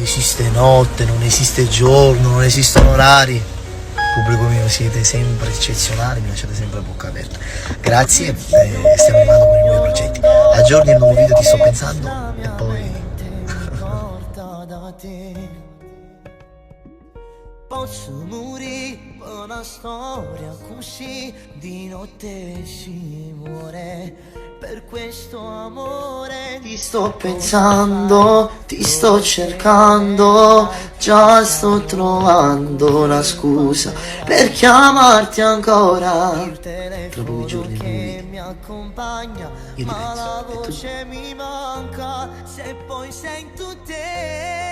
esiste notte, non esiste giorno, non esistono orari. Pubblico mio, siete sempre eccezionali, mi lasciate sempre a bocca aperta. Grazie, stiamo arrivando con i nuovi progetti. Aggiorni il nuovo video, ti sto pensando e poi... Posso morire una storia così, di notte si muore per questo amore. Ti sto pensando, ti sto cercando, già sto trovando la scusa per chiamarti ancora. Il telefono che mi accompagna, ma la voce mi manca se poi sento te.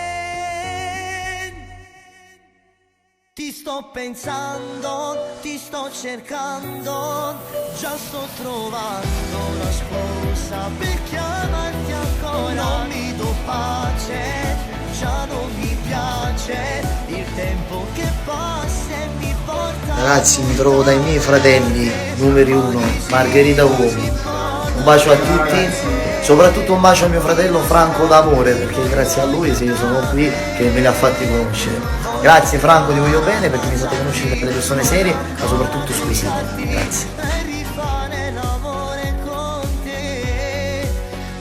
Ti sto pensando, ti sto cercando, già sto trovando la sposa per chiamarti ancora. Non mi do pace, già non mi piace il tempo che passa e mi porta. Ragazzi, mi trovo dai miei fratelli numeri 1, Margherita Uomo. Un bacio a tutti, soprattutto un bacio a mio fratello Franco d'amore, perché grazie a lui se io sono qui che me li ha fatti conoscere. Grazie Franco, ti voglio bene perché mi fate conoscere delle persone serie, ma soprattutto squisite. Grazie.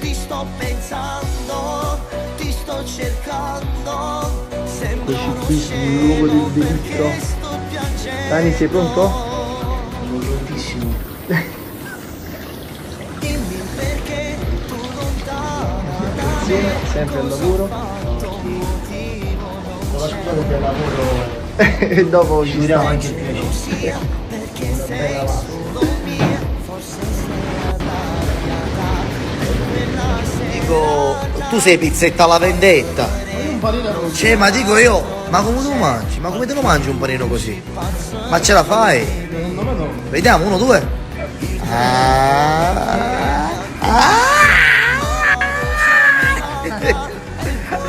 Ti sto pensando, ti sto cercando. Eccoci qui sul luogo del delitto. Dani, sei pronto? Sono prontissimo. Dimmi perché tu lontana Insieme, sempre al lavoro. Soprattutto del lavoro. E dopo Ci vediamo anche il piacere. perché sei solo mia, forse sei arrabbiata. Dico, tu sei pizzetta alla vendetta. Cioè, ma dico io, ma come tu mangi? Ma come te lo mangi un panino così? Ma ce la fai? Vediamo, 1, 2.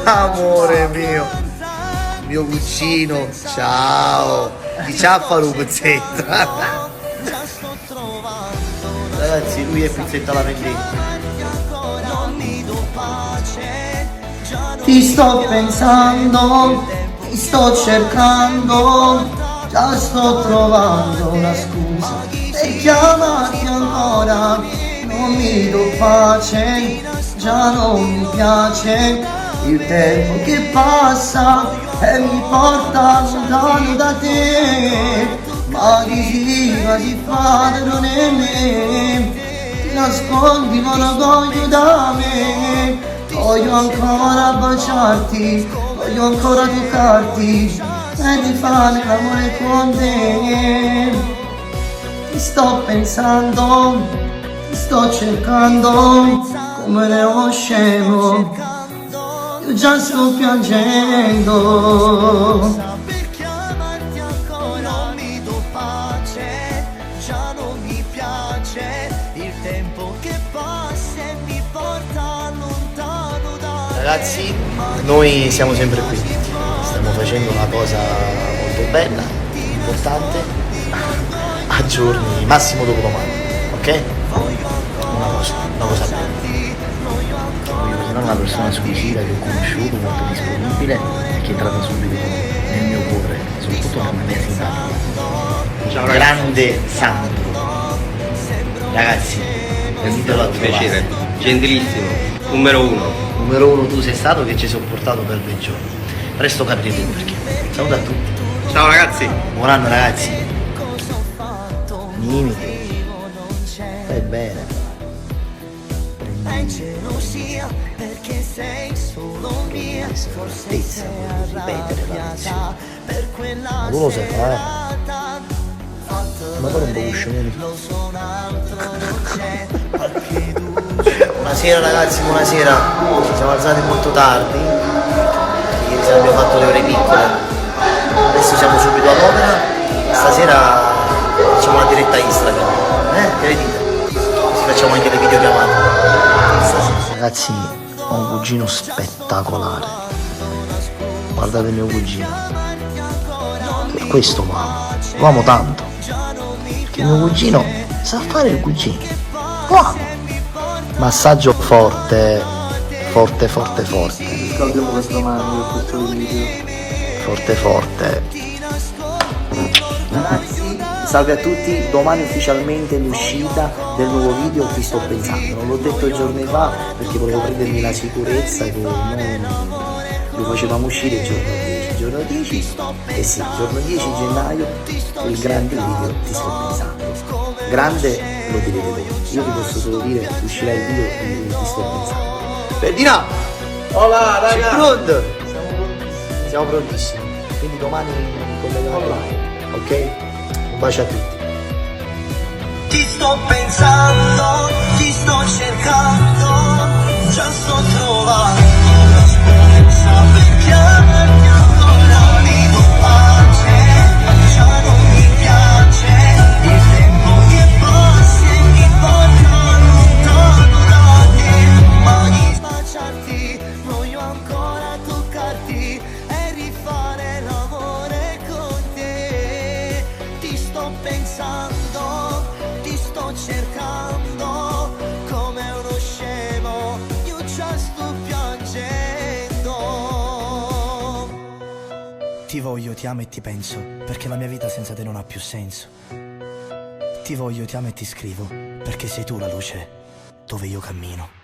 Amore mio cugino, ciao. Ti ciappa la pizzetta. Ragazzi, lui è pizzetta alla vendetta. Ti sto pensando, ti sto cercando, già sto trovando una scusa per chiamarti ancora. Non mi do pace, già non mi piace il tempo che passa e mi porta lontano da te. Ma di si fa non è me, ti nascondi ma lo voglio da me. Voglio ancora baciarti, voglio ancora toccarti e di fare l'amore con te. Ti sto pensando, ti sto cercando come uno scemo. Io già sto piangendo. Per chiamarti ancora non mi do pace, già non mi piace il tempo che passa e mi porta lontano da te. Ragazzi, noi siamo sempre qui, stiamo facendo una cosa molto bella, importante, a giorni, massimo dopodomani, ok? Una cosa bella. Voglio presentare una persona squisita che ho conosciuto, molto disponibile e che è entrata subito nel mio cuore, soprattutto nella mia simpatia. Ciao Grande Sandro. Ragazzi, venitelo a Un piacere, trovare. gentilissimo, numero 1. Numero 1 tu sei stato che ci hai sopportato per 2 giorni. Presto capirete il perché. Saluta a tutti. Ciao ragazzi! Buon anno ragazzi. Mi imiti. Stai bene. È gelosia perché sei solo mia, forse sei arrabbiata per quella Ma tu lo sai fare? serata. Ma poi non può uscire. Lo so un altro non c'è, qualche duce. Buonasera ragazzi, buonasera. Ci siamo alzati molto tardi. Ieri sera abbiamo fatto le ore piccole. Adesso siamo subito all'opera. Stasera facciamo una diretta Instagram. Che ne dite? Così facciamo anche le videochiamate. Ragazzi, ho un cugino spettacolare. Guardate il mio cugino. Per questo lo amo tanto. Perché il mio cugino sa fare il cugino. Lo amo. Massaggio forte, forte forte forte, Scaldiamo questo mano per questo video. forte forte. Ragazzi, salve a tutti, domani ufficialmente l'uscita del nuovo video Ti sto pensando. Non l'ho detto giorni fa perché volevo prendermi la sicurezza che noi lo facevamo uscire il giorno 10, eh sì, il giorno 10 gennaio, il grande video Ti sto pensando. Grande lo direte voi, io vi posso solo dire uscirà il video di Ti sto pensando. Ferdinand! Hola Sei raga! pronto? Siamo prontissimi, quindi domani colleghiamo online, ok? Un bacio a tutti. Ti sto pensando, ti sto cercando, già sto trovando una scusa per chiamarti ancora. Mi do pace, già non mi piace, il tempo che passa e mi porta lontano da te. Ma di baciarti, voglio ancora toccarti e rifare l'amore con te. Ti sto pensando, ti sto cercando, come uno scemo, io già sto piangendo. Ti voglio, ti amo e ti penso, perché la mia vita senza te non ha più senso. Ti voglio, ti amo e ti scrivo, perché sei tu la luce dove io cammino.